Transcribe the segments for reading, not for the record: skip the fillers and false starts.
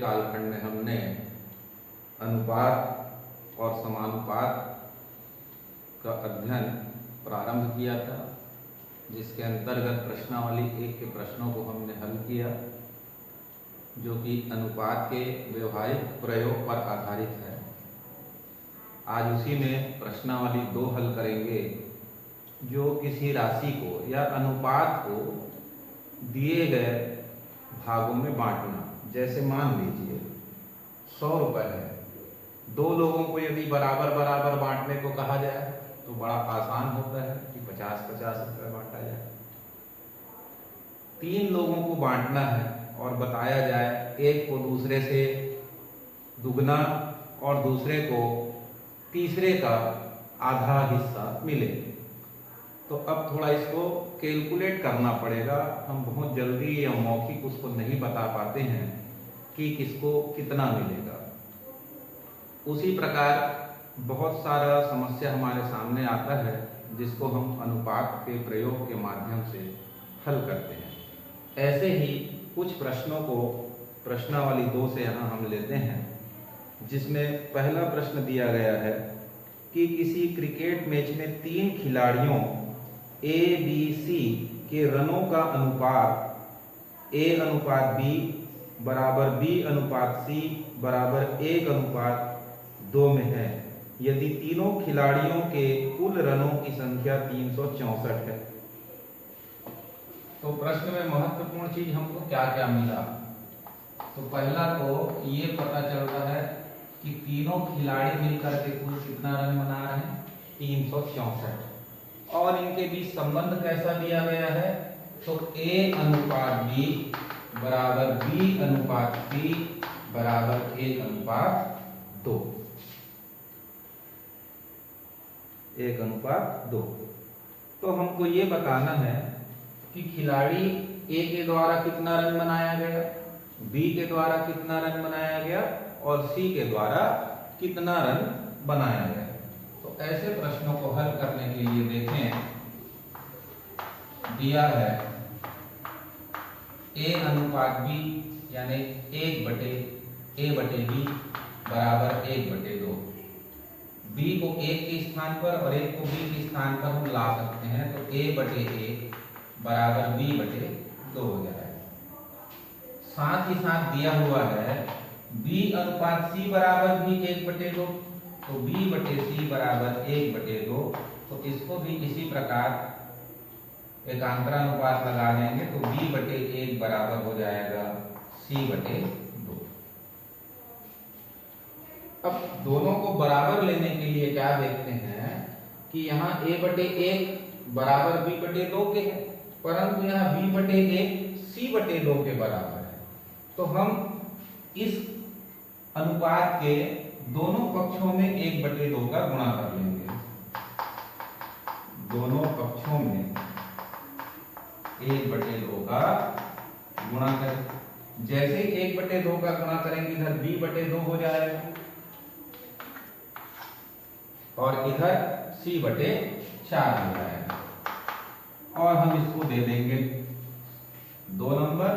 कालखंड में हमने अनुपात और समानुपात का अध्ययन प्रारंभ किया था, जिसके अंतर्गत प्रश्नावली 1 के प्रश्नों को हमने हल किया, जो कि अनुपात के व्यवहारिक प्रयोग पर आधारित है। आज उसी में प्रश्नावली 2 हल करेंगे, जो किसी राशि को या अनुपात को दिए गए भागों में बांटना। जैसे मान लीजिए 100 रुपये है, 2 लोगों को यदि बराबर बराबर बांटने को कहा जाए तो बड़ा आसान होता है कि 50-50 रुपये बांटा जाए। 3 लोगों को बांटना है और बताया जाए एक को दूसरे से दुगना और दूसरे को तीसरे का आधा हिस्सा मिले, तो अब थोड़ा इसको कैलकुलेट करना पड़ेगा। हम बहुत जल्दी या मौखिक उसको नहीं बता पाते हैं कि किसको कितना मिलेगा। उसी प्रकार बहुत सारा समस्या हमारे सामने आता है, जिसको हम अनुपात के प्रयोग के माध्यम से हल करते हैं। ऐसे ही कुछ प्रश्नों को प्रश्नावली 2 से यहाँ हम लेते हैं, जिसमें पहला प्रश्न दिया गया है कि किसी क्रिकेट मैच में 3 खिलाड़ियों A, B, C के रनों का अनुपात A/B बराबर B/C बराबर 1/2 में है, यदि तीनों खिलाड़ियों के कुल रनों की संख्या 364 है। तो प्रश्न में महत्वपूर्ण चीज हमको क्या क्या मिला? तो पहला तो ये पता चलता है कि तीनों खिलाड़ी मिलकर के कुल कितना रन बना रहे हैं, 364। और इनके बीच संबंध कैसा दिया गया है? तो A/B बराबर B/C बराबर 1/2। 1/2। तो हमको ये बताना है कि खिलाड़ी A के द्वारा कितना रन बनाया गया, B के द्वारा कितना रन बनाया गया और C के द्वारा कितना रन बनाया गया। तो ऐसे प्रश्नों को हल करने के लिए देखें, दिया है A/B यानी 1/A/B बराबर 1/2। B को 1 के स्थान पर और 1 को B के स्थान पर हम ला सकते हैं, तो A/1 बराबर B/2 हो जाएगा। साथ ही साथ दिया हुआ है B/C बराबर भी 1/2, तो B/C बराबर 1/2। तो इसको भी इसी प्रकार एकांतरानुपात लगा लेंगे, तो B/1 बराबर हो जाएगा C/2। अब दोनों को बराबर लेने के लिए क्या देखते हैं कि यहाँ A/1 बराबर B/2 के है, परंतु यहाँ B/1 C/2 के बराबर है। तो हम इस अनुपात के दोनों पक्षों में 1/2 का गुणा कर लेंगे। दोनों पक्षों में 1/2 का गुणा करें। जैसे ही 1/2 का गुणा करेंगे, इधर B/2 हो जाएगा और इधर C/4 हो जाएगा। और हम इसको दे देंगे 2 नंबर,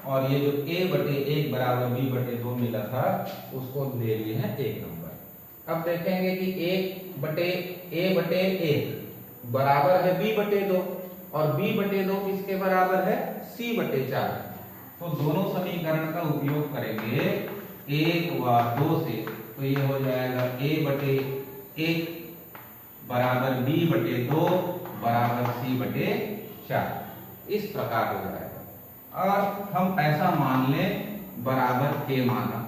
और ये जो A/1 बराबर B/2 मिला था उसको ले लिए हैं 1 नंबर। अब देखेंगे कि A/1 बराबर है B/2 और B/2 किसके बराबर है, C/4। तो दोनों समीकरण का उपयोग करेंगे 1 व 2 से, तो ये हो जाएगा A/1 बराबर B/2 बराबर C/4। इस प्रकार हो जाएगा। और हम ऐसा मान लें बराबर के माना।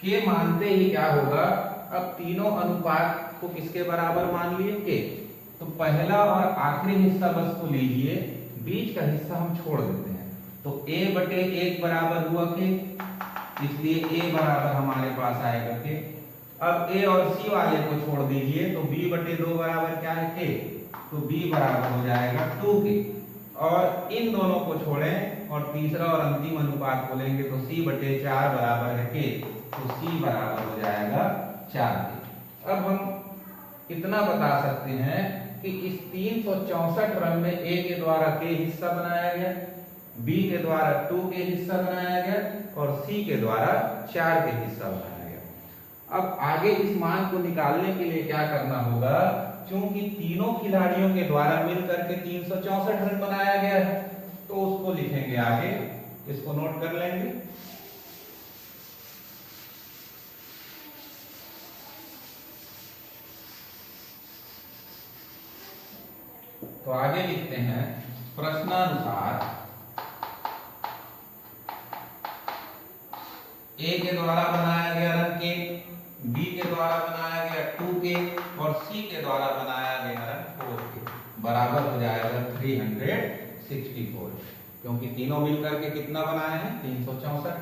के मानते ही क्या होगा, अब तीनों अनुपात को किसके बराबर मान लिए, के। तो पहला और आखिरी हिस्सा बस को लीजिए, बीच का हिस्सा हम छोड़ देते हैं। तो A/1 बराबर हुआ के, इसलिए A बराबर हमारे पास आएगा के। अब A और C वाले को छोड़ दीजिए, तो B/2 बराबर क्या है, के। तो B बराबर हो जाएगा 2 के। और इन दोनों को छोड़ें और तीसरा और अंतिम अनुपात को लेंगे, तो C/4 बराबर है के, तो C बराबर हो जाएगा 4 के। अब हम इतना बता सकते हैं कि इस 364 रन में A के द्वारा के हिस्सा बनाया गया बी के द्वारा 2 के हिस्सा बनाया गया और सी के द्वारा 4 के हिस्सा बनाया गया। अब आगे इस मान को निकालने के लिए क्या करना होगा, क्योंकि तीनों खिलाड़ियों के द्वारा मिलकर के 364 रन बनाया गया है, तो उसको लिखेंगे आगे, इसको नोट कर लेंगे। तो आगे लिखते हैं, प्रश्नानुसार ए के द्वारा बनाया गया रन के, बी के द्वारा बनाया गया 2 के और सी के द्वारा बनाया गया रन 4 के बराबर हो जाएगा 364, क्योंकि तीनों मिलकर के कितना बनाए हैं 364।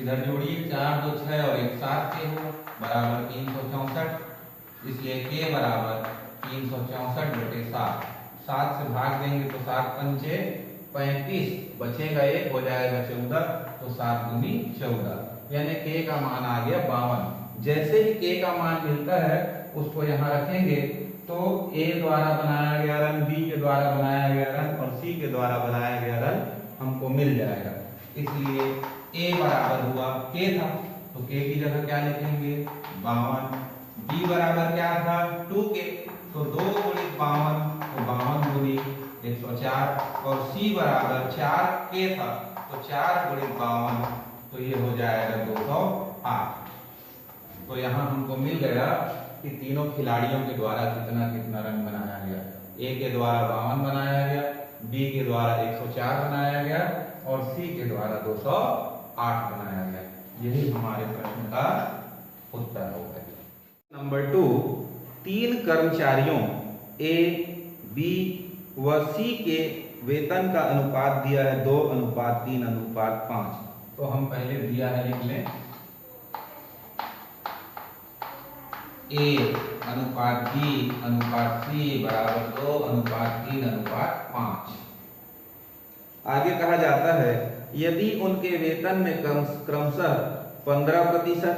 इधर जोड़िए 4 2 6 और 1 7 के हो बराबर 364, इसलिए के बराबर 364/7। 7 से भाग देंगे तो 7 पंचे 35, बचेगा 1, हो जाएगा 14, तो 7 दूनी 14, यानी के का मान आ गया 52। जैसे ही के का मान मिलता है उसको यहाँ रखेंगे तो ए द्वारा बनाया गया रन, बी के द्वारा बनाया गया रन और सी के द्वारा बनाया गया रन हमको मिल जाएगा। इसलिए ए बराबर हुआ के था, तो के की जगह क्या लिखेंगे 52। बी बराबर क्या था 2 के, तो 2 गुणित 52, तो 52 दूनी 104 और सी बराबर 4 के था, तो 4 गुणित 52, तो ये हो जाएगा 208। तो यहाँ हमको मिल गया कि तीनों खिलाड़ियों के द्वारा कितना कितना रन बनाया गया। ए के द्वारा 52 बनाया गया, बी के द्वारा 104 बनाया गया और सी के द्वारा 208 बनाया गया। यही हमारे प्रश्न का उत्तर होगा। नंबर 2, 3 कर्मचारियों ए, बी व सी के वेतन का अनुपात दिया है 2:3:5। तो हम पहले दिया है, लिख लें ए अनुपात बी अनुपात सी बराबर 2:3:5। आगे कहा जाता है यदि उनके वेतन में क्रमशः 15%,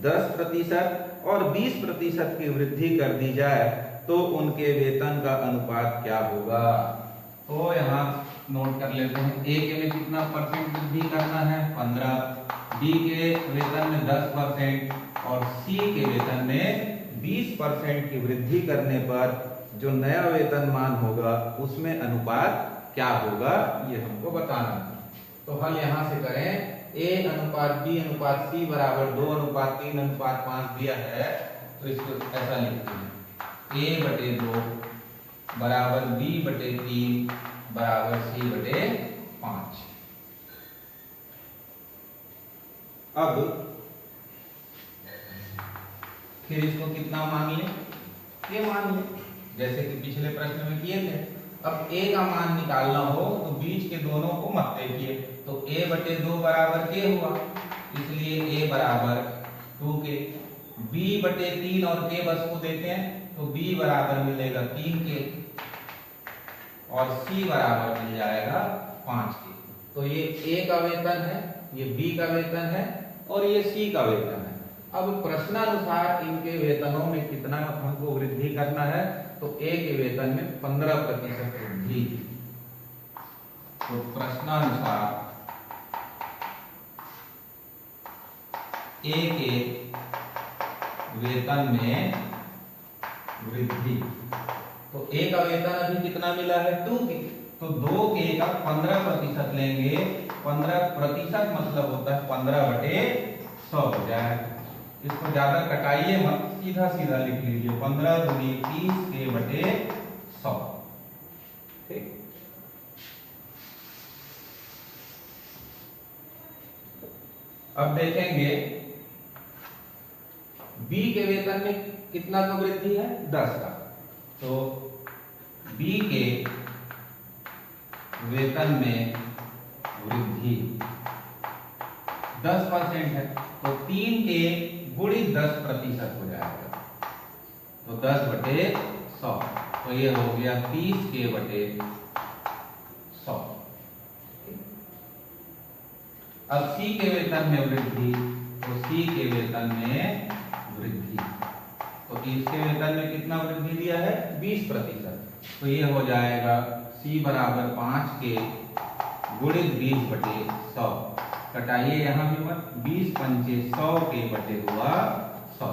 10% और 20% की वृद्धि कर दी जाए तो उनके वेतन का अनुपात क्या होगा। तो यहाँ नोट कर लेते हैं, ए के में कितना परसेंट वृद्धि करना है 15, बी के वेतन में 10% और सी के वेतन में 20% की वृद्धि करने पर जो नया वेतनमान होगा उसमें अनुपात क्या होगा, ये हमको बताना है। तो हल यहाँ से करें, ए अनुपात बी अनुपात सी बराबर 2:3:5 दिया है, तो इसको ऐसा लिखते हैं a/2 बराबर b/3 बराबर c/5। अब फिर इसको कितना मान ले, ये मान ले, जैसे कि पिछले प्रश्न में किए थे। अब a का मान निकालना हो तो बीच के दोनों को मत देखिए, तो a/2 बराबर k हुआ, इसलिए a बराबर 2k, b/3 और k बस को देते हैं तो b बराबर मिलेगा 3k और c बराबर मिल जाएगा 5k। तो ये a का वेतन है, ये b का वेतन है और ये c का वेतन है। अब प्रश्नानुसार इनके वेतनों में कितना हमको वृद्धि करना है, तो ए के वेतन में 15% वृद्धि। तो प्रश्नानुसार ए के वेतन में वृद्धि, तो ए का वेतन अभी कितना मिला है 2k, तो 2k का 15% लेंगे, 15% मतलब होता है 15/100 हो जाएगा। इसको ज्यादा कटाइए मत, सीधा सीधा लिख लीजिए 15 दूनी 30k/100। ठीक, अब देखेंगे बी के वेतन में कितना का वृद्धि है 10 का, तो बी के वेतन में वृद्धि 10% है, तो 3k गुणित 10% हो जाएगा, तो 10/100, तो ये हो गया 30k/100। अब सी के वेतन में वृद्धि, तो सी के वेतन में वृद्धि, तो इसके वेतन में कितना वृद्धि दिया है 20%, तो ये हो जाएगा सी बराबर 5k गुणित 20/100। कटाइए यहाँ भी मत, 20 पंचे 100 के बटे हुआ 100।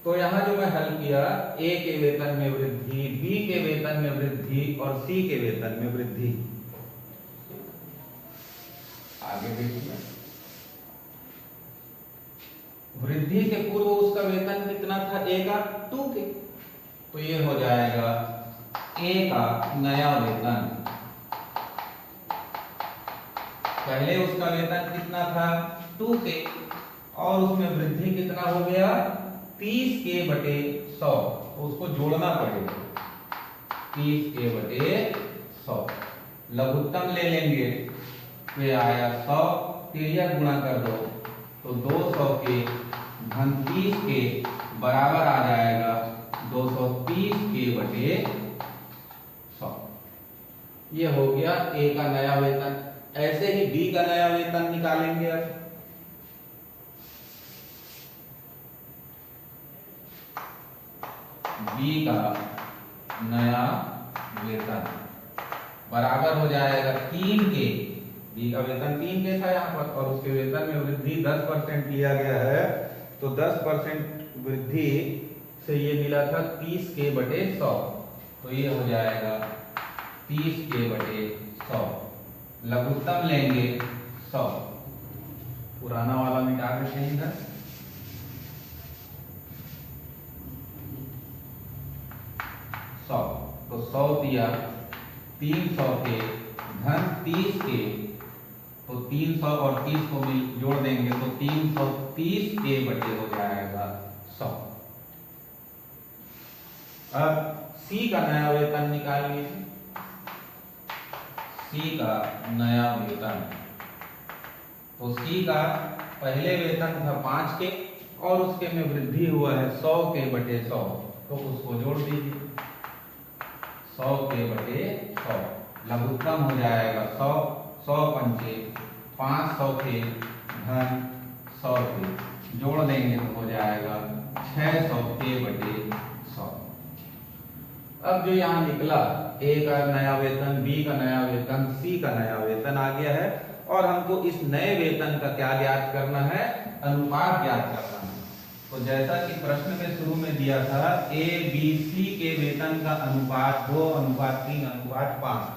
तो यहाँ जो मैं हल किया, ए के वेतन में वृद्धि, बी के वेतन में वृद्धि और सी के वेतन में वृद्धि। आगे देखिए, वृद्धि से पूर्व उसका वेतन कितना था, ए का 2 के, तो ये हो जाएगा ए का नया वेतन। पहले उसका वेतन कितना था, 2 के, और उसमें वृद्धि कितना हो गया, 30 के बटे 100, उसको जोड़ना पड़ेगा, 30 के बटे 100। लघुत्तम ले लेंगे, तो आया 100, तिर्यक गुणा कर दो तो 200 के घन 30 के बराबर आ जाएगा 230 के बटे 100। ये हो गया ए का नया वेतन। ऐसे ही बी का नया वेतन निकालेंगे। अब बी का नया वेतन बराबर हो जाएगा 3 के, बी का वेतन 3 के था यहाँ पर, और उसके वेतन में वृद्धि 10% लिया गया है, तो 10% वृद्धि से ये मिला था 30 के बटे 100, तो ये हो जाएगा 30 के बटे 100। लघुत्तम लेंगे 100, पुराना वाला मिटा देते हैं इधर, 100, तो 100 दिया, 300 के घन 30 के, तो 300 और 30 को भी जोड़ देंगे तो 330 के बटे हो जाएगा 100। अब सी का नया वेतन निकालिए। सी का नया वेतन, तो सी का पहले वेतन था 5 के और उसके में वृद्धि हुआ है 100 के बटे 100, तो उसको जोड़ दीजिए, 100 के बटे 100। लघुत्तम हो जाएगा 100, 100 पंचे 500 के घन 100 के, जोड़ देंगे तो हो जाएगा 600 के बटे 100। अब जो यहाँ निकला, ए का नया वेतन, बी का नया वेतन, सी का नया वेतन आ गया है, और हमको इस नए वेतन का क्या ज्ञात करना है, अनुपात ज्ञात करना है। तो जैसा कि प्रश्न में शुरू में दिया था, ए बी सी के वेतन का अनुपात 2:3:5,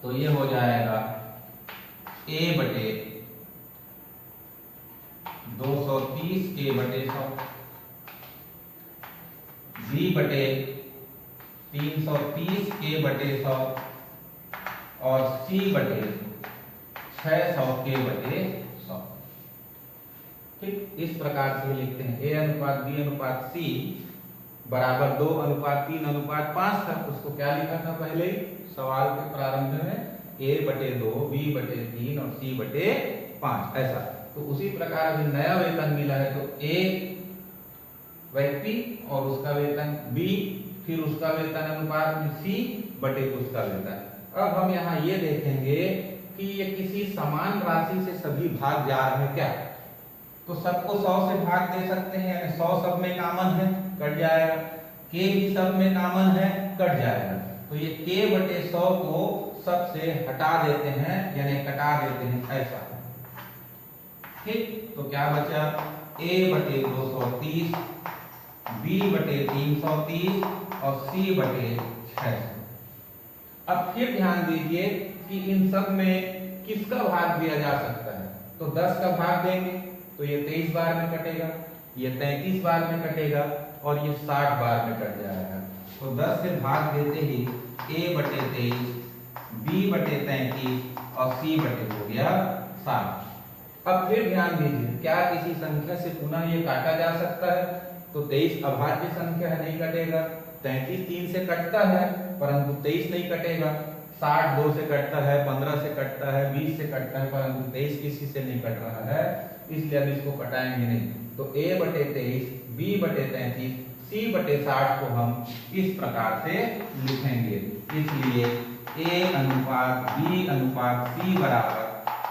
तो ये हो जाएगा ए बटे 230 के बटे 100, बी बटे 330 के बटे 100 और सी बटे 600 के बटे 100। ठीक, इस प्रकार से लिखते हैं। ए अनुपात बी अनुपात सी बराबर 2:3:5 था, उसको क्या लिखा था पहले ही सवाल के प्रारंभ में, ए बटे 2, बी बटे 3 और सी बटे 5, ऐसा। तो उसी प्रकार अभी नया वेतन मिला है, तो ए व्यक्ति और उसका वेतन बी, फिर उसका वेतन अनुपात में सी बटे उसका वेतन। अब हम यहाँ ये देखेंगे कि ये किसी समान राशि से सभी भाग जा रहे हैं क्या, तो सबको 100 से भाग दे सकते हैं, यानी 100 सब में कॉमन है, कट जाएगा, के भी सब में कॉमन है, कट जाएगा, तो ये के बटे 100 को सब से हटा देते हैं, यानी कटा देते हैं, ऐसा। ठीक, तो क्या बचा, ए बटे 230, बी बटे 330 और सी बटे 600। अब फिर ध्यान दीजिए कि इन सब में किसका भाग दिया जा सकता है, तो 10 का भाग देंगे तो ये 23 बार में कटेगा, ये 33 बार में कटेगा और ये 60 बार में कट जाएगा। तो 10 से भाग देते ही ए बटे 23, बी बटे 33 और सी बटे हो गया 60। अब फिर ध्यान दीजिए, क्या किसी संख्या से पुनः ये काटा जा सकता है, तो 23 अभाज्य संख्या है, नहीं कटेगा, 33 3 से कटता है परंतु 23 नहीं कटेगा, 60 2 से कटता है, 15 से कटता है, 20 से कटता है, परंतु 23 किसी से नहीं कट रहा है, इसलिए अब इसको कटाएंगे नहीं। तो a बटे 23, b बटे 33, c बटे 60 को हम इस प्रकार से लिखेंगे। इसलिए a अनुपात b अनुपात c बराबर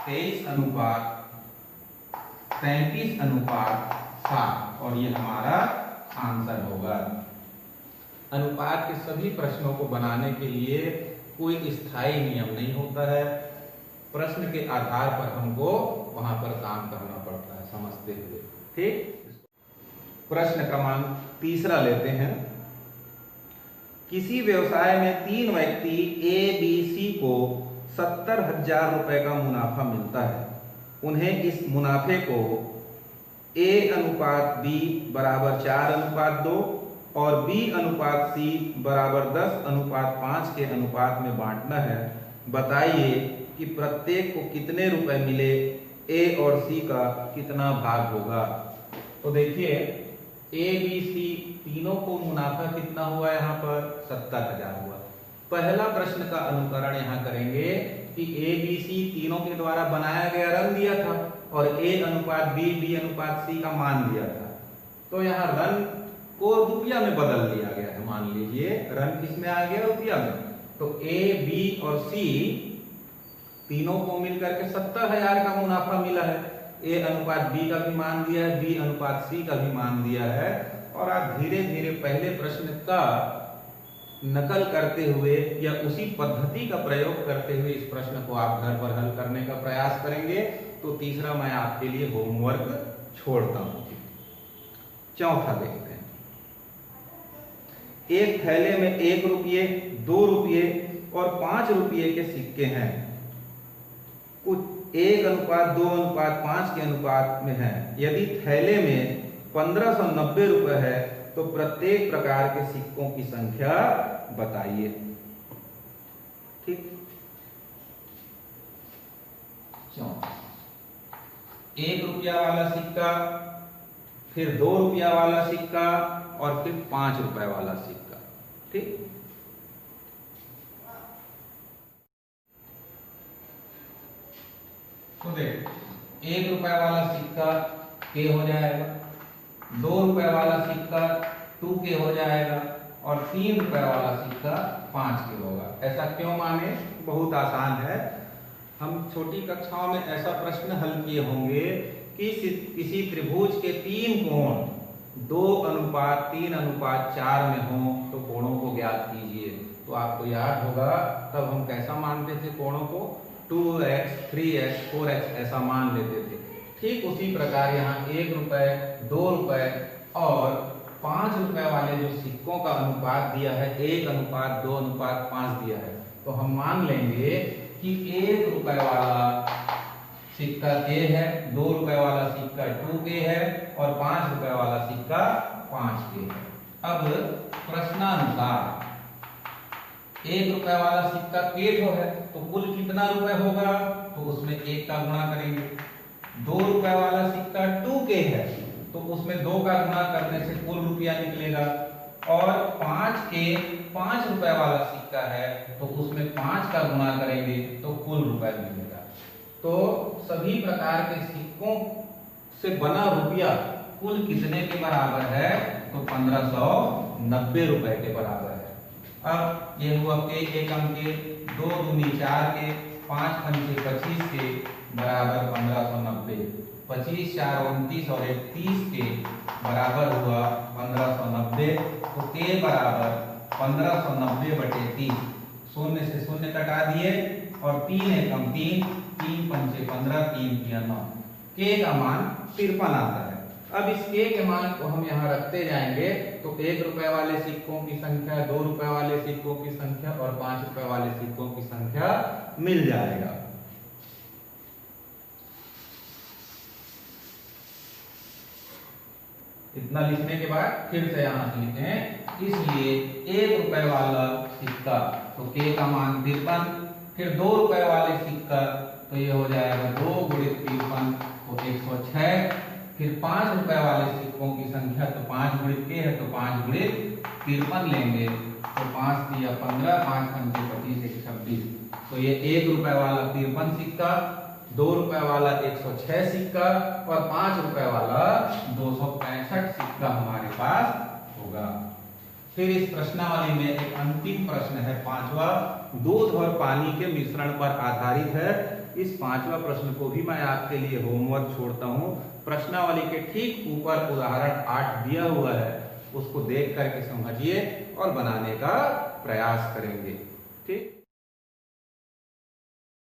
23:33:60, और ये हमारा आंसर होगा। अनुपात के सभी प्रश्नों को बनाने के लिए कोई स्थायी नियम नहीं होता है। प्रश्न के आधार पर हमको वहां पर काम करना पड़ता है समझते हुए। ठीक, प्रश्न क्रमांक तीसरा लेते हैं। किसी व्यवसाय में 3 व्यक्ति ए बी सी को 70,000 रुपए का मुनाफा मिलता है। उन्हें इस मुनाफे को A/B बराबर 4/2 और B/C बराबर 10/5 के अनुपात में बांटना है। बताइए कि प्रत्येक को कितने रुपए मिले, A और C का कितना भाग होगा। तो देखिए A B C तीनों को मुनाफा कितना हुआ, यहाँ पर 70,000 हुआ। पहला प्रश्न का अनुकरण यहाँ करेंगे कि A B C तीनों के द्वारा बनाया गया रन दिया था और A/B B/C का मान दिया था। तो यहाँ रन को रुपया में बदल दिया गया है। मान लीजिए रन किस में आ गया, रुपया में। तो A B और C तीनों को मिलकर के 70,000 का मुनाफा मिला है। A/B का भी मान दिया है, B/C का भी मान दिया है। और आप धीरे धीरे पहले प्रश्न का नकल करते हुए या उसी पद्धति का प्रयोग करते हुए इस प्रश्न को आप घर पर हल करने का प्रयास करेंगे। तो तीसरा मैं आपके लिए होमवर्क छोड़ता हूं। चौथा देखते हैं। एक थैले में 1 रुपये, 2 रुपये और 5 रुपये के सिक्के हैं। कुछ 1:2:5 के अनुपात में है। यदि थैले में 1590 रुपए है तो प्रत्येक प्रकार के सिक्कों की संख्या बताइए। ठीक, 1 रुपया वाला सिक्का, फिर 2 रुपया वाला सिक्का और फिर 5 रुपए वाला सिक्का। ठीक, तो देख 1 रुपए वाला सिक्का के हो जाएगा, 2 रुपए वाला सिक्का 2K हो जाएगा और 3 रुपए वाला सिक्का 5K होगा। ऐसा क्यों माने? बहुत आसान है। हम छोटी कक्षाओं में ऐसा प्रश्न हल किए होंगे कि किसी त्रिभुज के 3 कोण 2:3:4 में हो तो कोणों को ज्ञात कीजिए। तो आपको याद होगा तब हम कैसा मानते थे कोणों को, 2x, 3x, 4x ऐसा मान लेते थे। ठीक उसी प्रकार यहाँ 1 रुपए, 2 रुपए और 5 रुपए वाले जो सिक्कों का अनुपात दिया है 1:2:5 दिया है। तो हम मान लेंगे कि 1 रुपए वाला सिक्का K है, 2 रुपए वाला सिक्का 2K है और 5 रुपए वाला सिक्का 5K है। अब प्रश्नानुसार 1 रुपए वाला सिक्का K है तो कुल कितना रुपए होगा, तो उसमें 1 का गुणा करेंगे। 2 रुपए वाला सिक्का 2K है तो उसमें 2 का गुणा करने से कुल रुपया निकलेगा। और 5 रुपए वाला सिक्का है तो उसमें 5 का गुणा करेंगे तो कुल रुपया मिलेगा। तो सभी प्रकार के सिक्कों से बना रुपया कुल कितने के बराबर है, तो 1590 रुपए के बराबर है। अब ये हुआ के एकम के, 2 दूनी 4 के, 5 पंचे 25 के बराबर 1590। 25 4 29 और 30 के बराबर हुआ 1590। तो के बराबर 1590/30। शून्य से शून्य कटा दिए और 3 एकम 3, 3 पंचे 15, 3 किया 9। के का मान 53 आता है। अब इस के के मान को हम यहाँ रखते जाएंगे तो 1 रुपए वाले सिक्कों की संख्या, 2 रुपए वाले सिक्कों की संख्या और 5 रुपए वाले सिक्कों की संख्या मिल जाएगा। इतना लिखने के बाद फिर से यहाँ से लिखते हैं। इसलिए 1 रुपए वाला सिक्का तो के का मान 53, फिर 2 रुपए वाले सिक्का तो ये हो जाएगा 2 × 53 तो 106। फिर 5 रुपए वाले सिक्कों की संख्या तो 5 × के है तो 5 × 53 लेंगे तो 5 दिया 15, 5 पंचे 25, 126। तो ये 1 रुपए वाला 53 सिक्का, 2 रुपए वाला 106 सिक्का और 5 रुपए वाला 265 सिक्का हमारे पास होगा। फिर इस प्रश्नावली में एक अंतिम प्रश्न है 5वां, दूध और पानी के मिश्रण पर आधारित है। इस 5वां प्रश्न को भी मैं आपके लिए होमवर्क छोड़ता हूँ। प्रश्नावली के ठीक ऊपर उदाहरण 8 दिया हुआ है, उसको देख करके समझिए और बनाने का प्रयास करेंगे। ठीक।